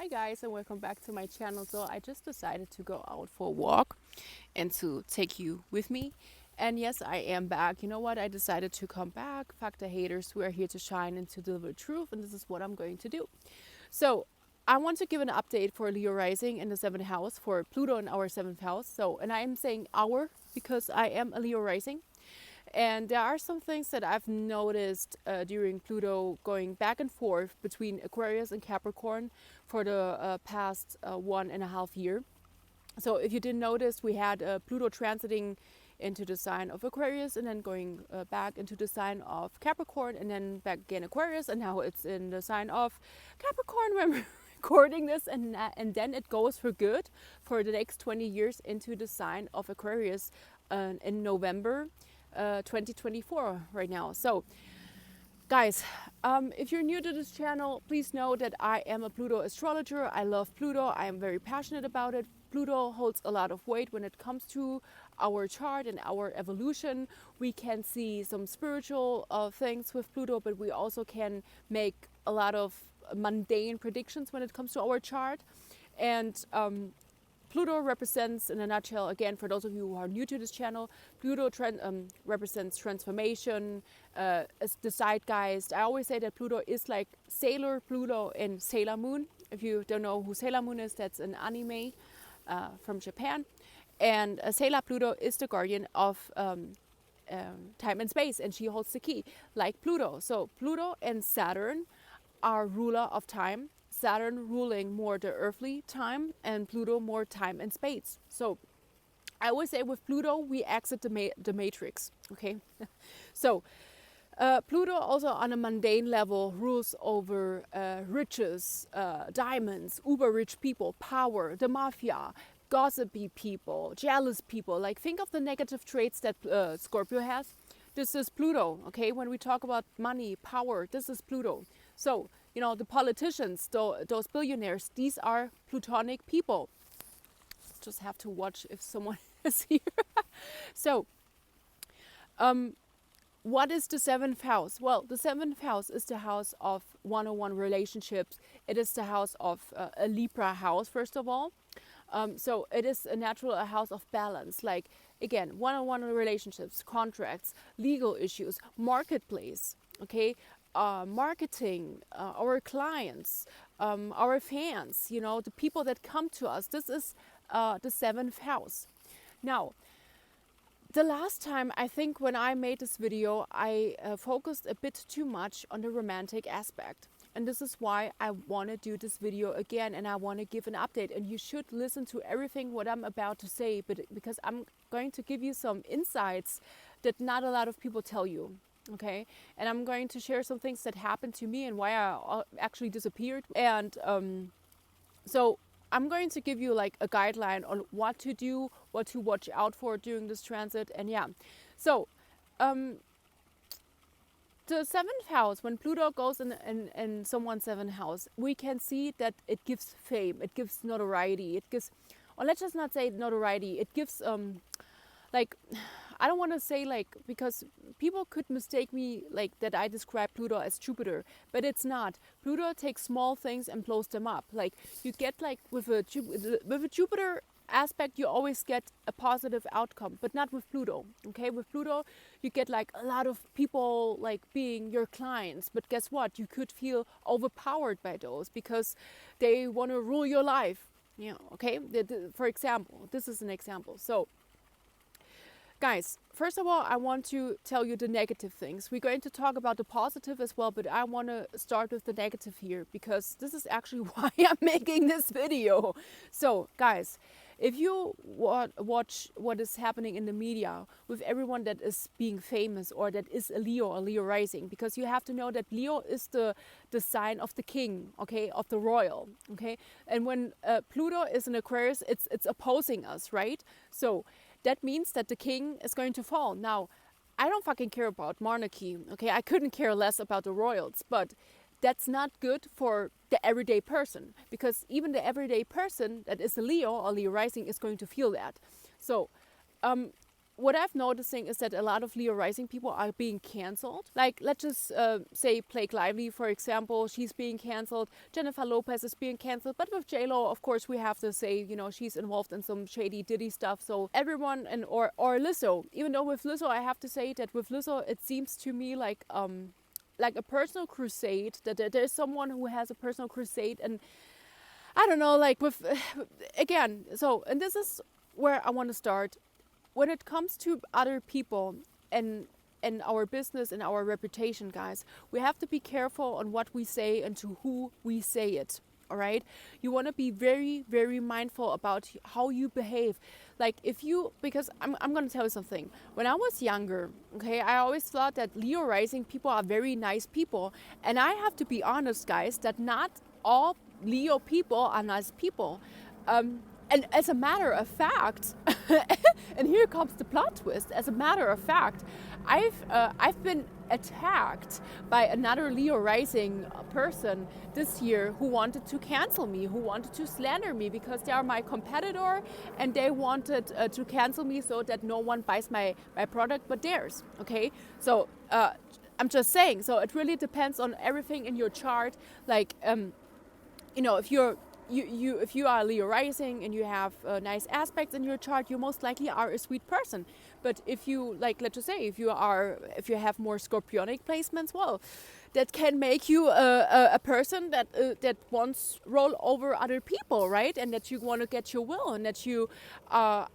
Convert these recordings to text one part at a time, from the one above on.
Hi guys, and welcome back to my channel. So I just decided to go out for a walk and to take you with me. And yes, I am back. You know what? I decided to come back. Fuck the haters. We are here to shine and to deliver truth, and this is what I'm going to do. So I want to give an update for Leo rising in the 7th house, for Pluto in our 7th house. And I am saying our because I am a Leo rising. And there are some things that I've noticed during Pluto going back and forth between Aquarius and Capricorn for the past 1.5 years. So if you didn't notice, we had Pluto transiting into the sign of Aquarius and then going back into the sign of Capricorn and then back again Aquarius, and now it's in the sign of Capricorn when we're recording this, and then it goes for good for the next 20 years into the sign of Aquarius in November 2024 right now. So guys, if you're new to this channel, please know that I am a Pluto astrologer. I love Pluto. I am very passionate about it. Pluto holds a lot of weight when it comes to our chart and our evolution. We can see some spiritual things with Pluto, but we also can make a lot of mundane predictions when it comes to our chart. And Pluto represents, in a nutshell, again, for those of you who are new to this channel, Pluto represents transformation, the zeitgeist. I always say that Pluto is like Sailor Pluto in Sailor Moon. If you don't know who Sailor Moon is, that's an anime from Japan. And Sailor Pluto is the guardian of time and space, and she holds the key, like Pluto. So Pluto and Saturn are ruler of time. Saturn ruling more the earthly time and Pluto more time and space. So I always say with Pluto, we exit the matrix, okay? So Pluto also on a mundane level rules over riches, diamonds, uber rich people, power, the mafia, gossipy people, jealous people. Like think of the negative traits that Scorpio has. This is Pluto, okay? When we talk about money, power, this is Pluto. So, you know, the politicians, those billionaires, these are Plutonic people. Just have to watch if someone is here. So, what is the 7th house? Well, the 7th house is the house of one-on-one relationships. It is the house of a Libra house, first of all. So it is a house of balance. Like, again, one-on-one relationships, contracts, legal issues, marketplace, okay? Marketing, our clients, our fans, you know, the people that come to us. This is the 7th house. Now, the last time, I think when I made this video, I focused a bit too much on the romantic aspect. And this is why I want to do this video again, and I want to give an update. And you should listen to everything what I'm about to say, but because I'm going to give you some insights that not a lot of people tell you. Okay, and I'm going to share some things that happened to me and why I actually disappeared. And so I'm going to give you like a guideline on what to do, what to watch out for during this transit. And yeah, so the 7th house, when Pluto goes in someone's 7th house, we can see that it gives fame, it gives notoriety, it gives, or let's just not say notoriety, it gives like, I don't want to say like, because people could mistake me like that I describe Pluto as Jupiter, but it's not. Pluto takes small things and blows them up. Like you get like with a Jupiter aspect, you always get a positive outcome, but not with Pluto. Okay, with Pluto, you get like a lot of people like being your clients, but guess what? You could feel overpowered by those because they want to rule your life. You know, okay. For example, this is an example. So, guys, first of all, I want to tell you the negative things. We're going to talk about the positive as well, but I want to start with the negative here because this is actually why I'm making this video. So, guys, if you watch what is happening in the media with everyone that is being famous or that is a Leo or Leo rising, because you have to know that Leo is the sign of the king, okay, of the royal, okay? And when Pluto is in Aquarius, it's opposing us, right? So that means that the king is going to fall. Now, I don't fucking care about monarchy, okay? I couldn't care less about the royals, but that's not good for the everyday person, because even the everyday person that is a Leo or Leo rising is going to feel that. So what I've noticing is that a lot of Leo rising people are being canceled. Like, let's just say Blake Lively, for example, she's being canceled. Jennifer Lopez is being canceled. But with J-Lo, of course, we have to say, she's involved in some shady Diddy stuff. So everyone, or Lizzo, even though with Lizzo, I have to say that with Lizzo, it seems to me like a personal crusade, that there's someone who has a personal crusade. And I don't know, like with, again, so, and this is where I want to start. When it comes to other people and our business and our reputation, guys, we have to be careful on what we say and to who we say it. All right, you want to be very, very mindful about how you behave. Like because I'm going to tell you something. When I was younger, okay, I always thought that Leo rising people are very nice people. And I have to be honest, guys, that not all Leo people are nice people. And as a matter of fact, and here comes the plot twist. As a matter of fact, I've been attacked by another Leo rising person this year who wanted to cancel me, who wanted to slander me because they are my competitor, and they wanted to cancel me so that no one buys my product but theirs. Okay, so I'm just saying. So it really depends on everything in your chart. Like if you are Leo rising and you have nice aspects in your chart, you most likely are a sweet person. But if you, like, let's just say, if you have more scorpionic placements, well, that can make you a person that wants roll over other people, right? And that you want to get your will, and that you are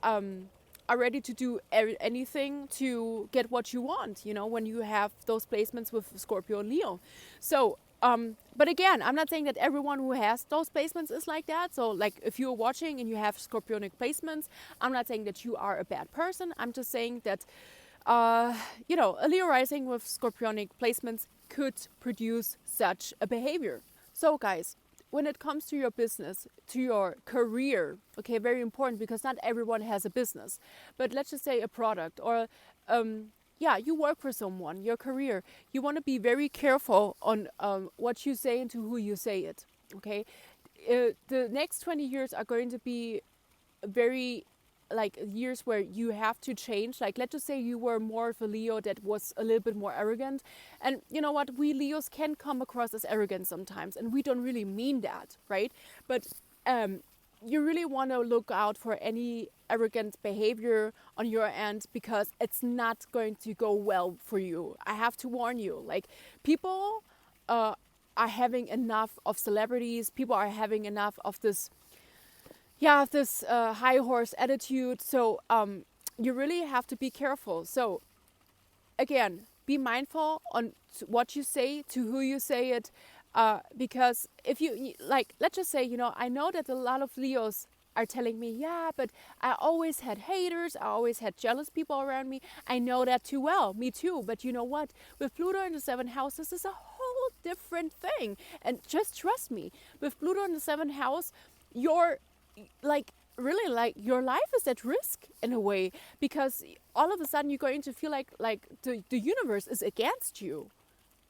ready to do anything to get what you want, when you have those placements with Scorpio and Leo. So but again, I'm not saying that everyone who has those placements is like that. So like if you're watching and you have scorpionic placements, I'm not saying that you are a bad person. I'm just saying that, a Leo rising with scorpionic placements could produce such a behavior. So guys, when it comes to your business, to your career, okay, very important, because not everyone has a business. But let's just say a product or you work for someone, your career. You want to be very careful on what you say and to who you say it, okay? The next 20 years are going to be very, years where you have to change. Like, let's just say you were more of a Leo that was a little bit more arrogant. And you know what? We Leos can come across as arrogant sometimes, and we don't really mean that, right? But you really want to look out for any arrogant behavior on your end, because it's not going to go well for you. I have to warn you. Like, people are having enough of celebrities. People are having enough of this high horse attitude. So you really have to be careful. So again, be mindful on what you say, to who you say it. Because if you, let's just say, I know that a lot of Leos are telling me, yeah, but I always had haters. I always had jealous people around me. I know that too well. Me too. But you know what? With Pluto in the 7th house, this is a whole different thing. And just trust me, with Pluto in the 7th house, your life is at risk in a way, because all of a sudden you're going to feel like the universe is against you.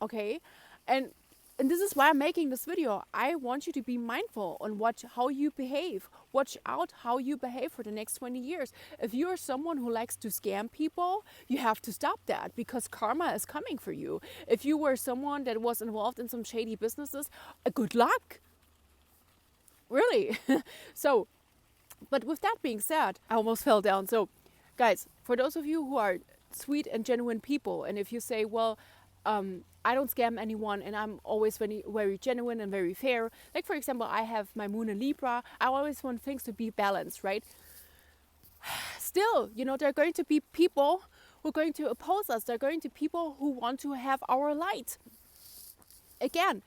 Okay? And this is why I'm making this video. I want you to be mindful on how you behave. Watch out how you behave for the next 20 years. If you're someone who likes to scam people, you have to stop that, because karma is coming for you. If you were someone that was involved in some shady businesses, good luck. Really. So, but with that being said, I almost fell down. So, guys, for those of you who are sweet and genuine people, and if you say, well, I don't scam anyone and I'm always very, very genuine and very fair. Like, for example, I have my moon in Libra. I always want things to be balanced, right? Still, there are going to be people who are going to oppose us. There are going to be people who want to have our light. Again,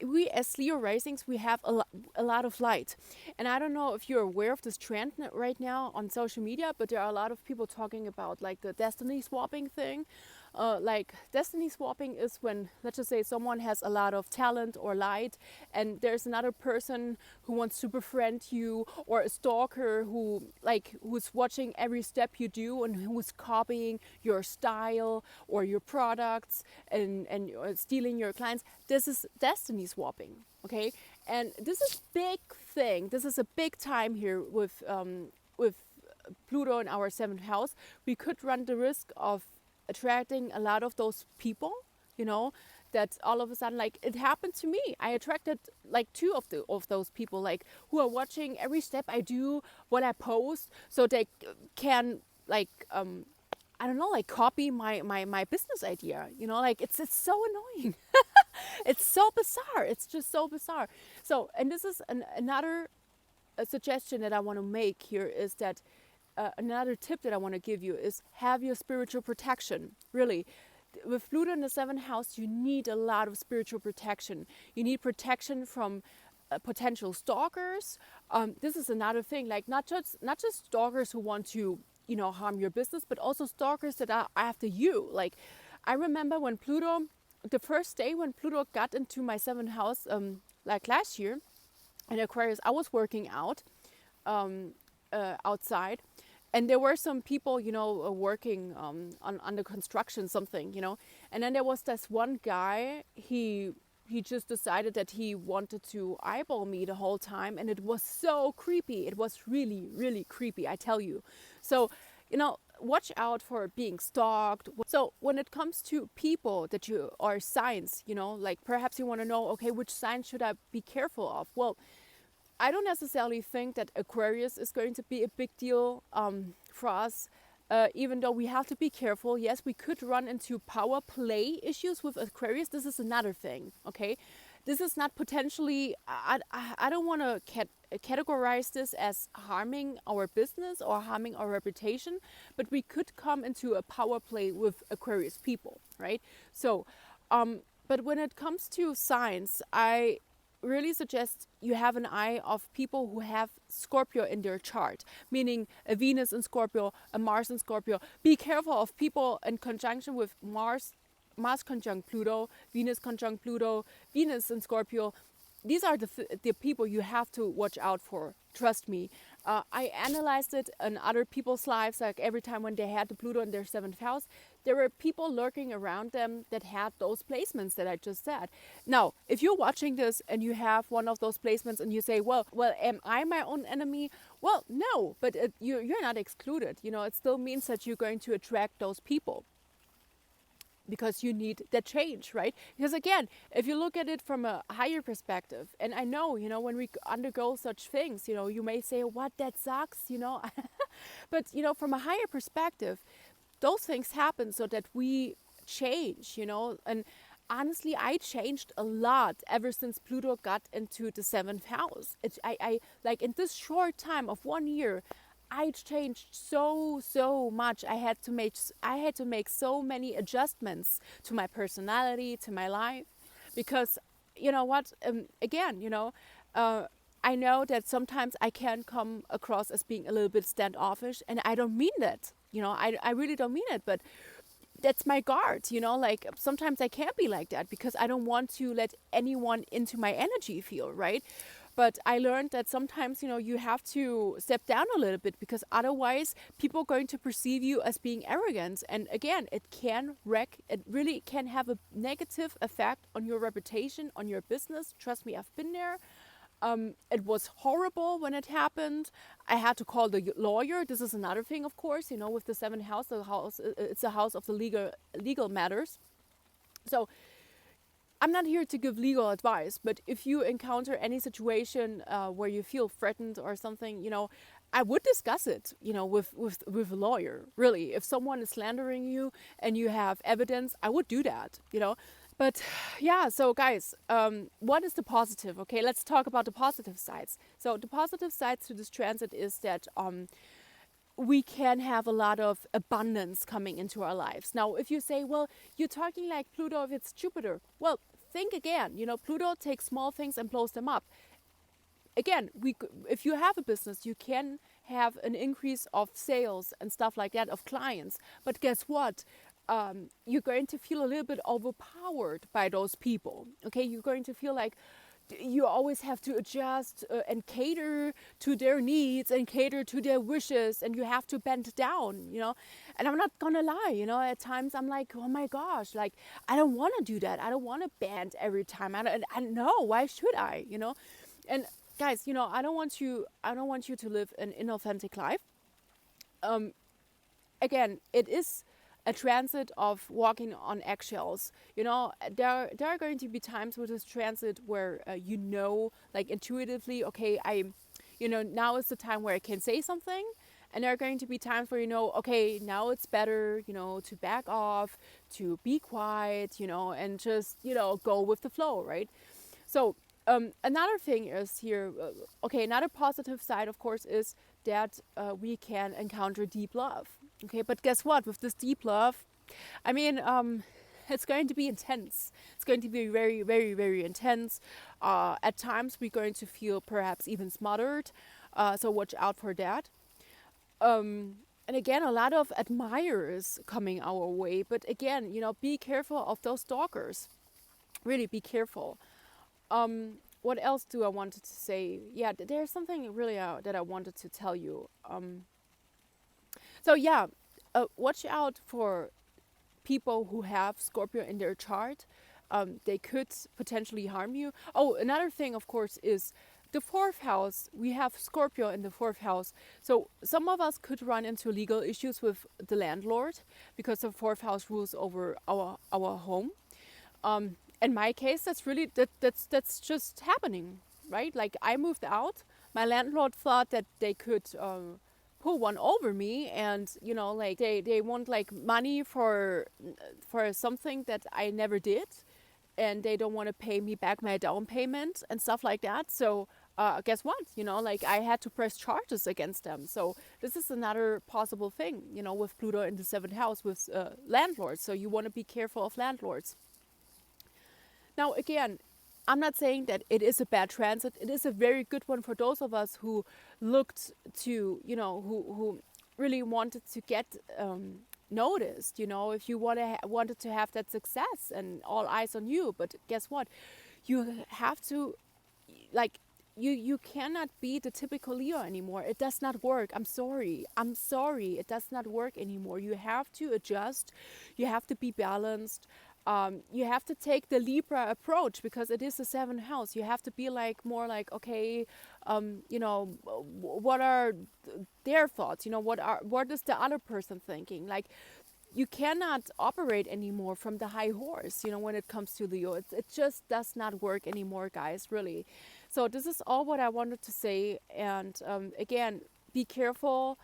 we as Leo risings, we have a lot of light. And I don't know if you're aware of this trend right now on social media, but there are a lot of people talking about the destiny swapping thing. Destiny swapping is when, let's just say, someone has a lot of talent or light, and there's another person who wants to befriend you, or a stalker who's watching every step you do and who's copying your style or your products and stealing your clients. This is destiny swapping, okay? And this is big thing. This is a big time here with Pluto in our 7th house, we could run the risk of attracting a lot of those people, that all of a sudden, like it happened to me. I attracted like 2 of those people, like who are watching every step I do, what I post, so they can like I don't know, like copy my business idea. Like it's so annoying. It's so bizarre. It's just so bizarre. So, and this is another suggestion that I want to make here is that another tip that I want to give you is have your spiritual protection. Really, with Pluto in the 7th house, you need a lot of spiritual protection. You need protection from potential stalkers. This is another thing, like not just stalkers who want to harm your business, but also stalkers that are after you. Like I remember when Pluto, the first day when Pluto got into my 7th house, like last year in Aquarius, I was working out outside, and there were some people, working on the construction, something, and then there was this one guy. He just decided that he wanted to eyeball me the whole time, and it was so creepy. It was really, really creepy, I tell you. So, watch out for being stalked. So when it comes to people that you are signs, like perhaps you want to know, okay, which signs should I be careful of? Well, I don't necessarily think that Aquarius is going to be a big deal for us, even though we have to be careful. Yes, we could run into power play issues with Aquarius. This is another thing, okay? This is not potentially, I don't want to categorize this as harming our business or harming our reputation, but we could come into a power play with Aquarius people, right? So, but when it comes to signs, I really suggest you have an eye of people who have Scorpio in their chart, meaning a Venus in Scorpio, a Mars in Scorpio. Be careful of people in conjunction with Mars conjunct Pluto, Venus conjunct Pluto, Venus in Scorpio. These are the people you have to watch out for. Trust me. I analyzed it in other people's lives, like every time when they had the Pluto in their 7th house, there were people lurking around them that had those placements that I just said. Now, if you're watching this and you have one of those placements and you say, well, am I my own enemy? Well, no, but you're not excluded. It still means that you're going to attract those people, because you need that change, right? Because again, if you look at it from a higher perspective, and I know, when we undergo such things, you may say, what, that sucks, but, from a higher perspective, those things happen so that we change, and honestly, I changed a lot ever since Pluto got into the 7th house. I like in this short time of 1 year, I changed so much. I had to make so many adjustments to my personality, to my life, because I know that sometimes I can come across as being a little bit standoffish, and I don't mean that. I really don't mean it, but that's my guard. Like sometimes I can't be like that because I don't want to let anyone into my energy field, right? But I learned that sometimes, you have to step down a little bit, because otherwise people are going to perceive you as being arrogant. And again, it really can have a negative effect on your reputation, on your business. Trust me, I've been there. It was horrible when it happened. I had to call the lawyer. This is another thing, of course, with the 7th house, it's a house of the legal matters. So I'm not here to give legal advice, but if you encounter any situation where you feel threatened or something, I would discuss it, with a lawyer. Really, if someone is slandering you and you have evidence, I would do that, But yeah, so guys, what is the positive? Okay, let's talk about the positive sides. So the positive sides to this transit is that we can have a lot of abundance coming into our lives. Now, if you say, well, you're talking like Pluto if it's Jupiter. Well, think again. Pluto takes small things and blows them up. Again, if you have a business, you can have an increase of sales and stuff like that, of clients. But guess what? You're going to feel a little bit overpowered by those people. Okay, you're going to feel like you always have to adjust and cater to their needs and cater to their wishes, and you have to bend down, And I'm not gonna lie, at times I'm like, oh my gosh, like I don't want to do that. I don't want to bend every time. I know, why should I, And guys, I don't want you to live an inauthentic life. again, it is a transit of walking on eggshells. There are going to be times with this transit where like intuitively, okay, now is the time where I can say something. And there are going to be times where okay, now it's better, to back off, to be quiet, and just, go with the flow, right? So another thing is here, okay, another positive side, of course, is that we can encounter deep love. Okay, but guess what? With this deep love, I mean, it's going to be intense. It's going to be very, very, very intense. At times, we're going to feel perhaps even smothered. So watch out for that. And again, a lot of admirers coming our way. But again, be careful of those stalkers. Really be careful. What else do I wanted to say? Yeah, there's something really that I wanted to tell you. So yeah, watch out for people who have Scorpio in their chart. They could potentially harm you. Oh, another thing, of course, is the fourth house. We have Scorpio in the fourth house. So some of us could run into legal issues with the landlord because the fourth house rules over our home. In my case, that's just happening, right? Like I moved out. My landlord thought that they could pull one over me, and like they want like money for something that I never did, and they don't want to pay me back my down payment and stuff like that. So guess what? Like I had to press charges against them. So this is another possible thing, with Pluto in the seventh house with landlords. So you want to be careful of landlords. Now, again, I'm not saying that it is a bad transit. It is a very good one for those of us who looked to, who really wanted to get noticed. If you wanted to have that success and all eyes on you. But guess what? You have to, like, you cannot be the typical Leo anymore. It does not work. I'm sorry. It does not work anymore. You have to adjust. You have to be balanced. You have to take the Libra approach because it is the seventh house. You have to be like more like, okay, what are their thoughts? What is the other person thinking? Like, you cannot operate anymore from the high horse, when it comes to Leo. It just does not work anymore, guys, really. So this is all what I wanted to say. And again, be careful.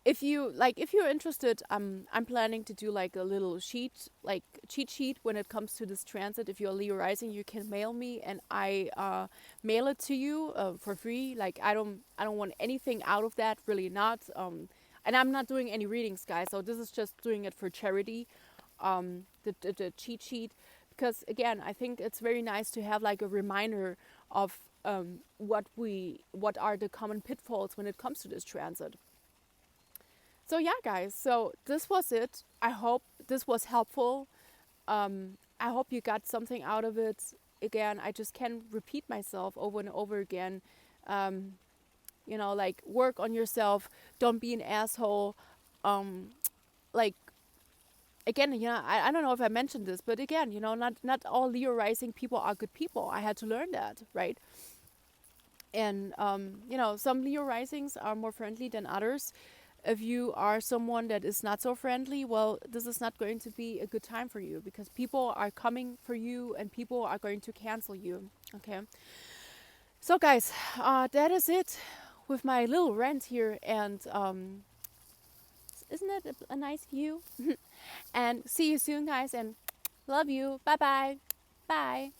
If you're interested, I'm planning to do like a little cheat sheet when it comes to this transit. If you're Leo rising, you can mail me and I mail it to you for free. Like I don't want anything out of that, really not. And I'm not doing any readings, guys. So this is just doing it for charity. The cheat sheet, because again, I think it's very nice to have like a reminder of what are the common pitfalls when it comes to this transit. So yeah, guys, so this was it. I hope this was helpful. I hope you got something out of it. Again, I just can't repeat myself over and over again. Like work on yourself. Don't be an asshole. Like, again, I don't know if I mentioned this, but again, not all Leo rising people are good people. I had to learn that, right? And, some Leo risings are more friendly than others. If you are someone that is not so friendly, well, this is not going to be a good time for you because people are coming for you and people are going to cancel you. Okay. So guys, that is it with my little rant here. And isn't it a nice view? And see you soon, guys, and love you. Bye-bye. Bye.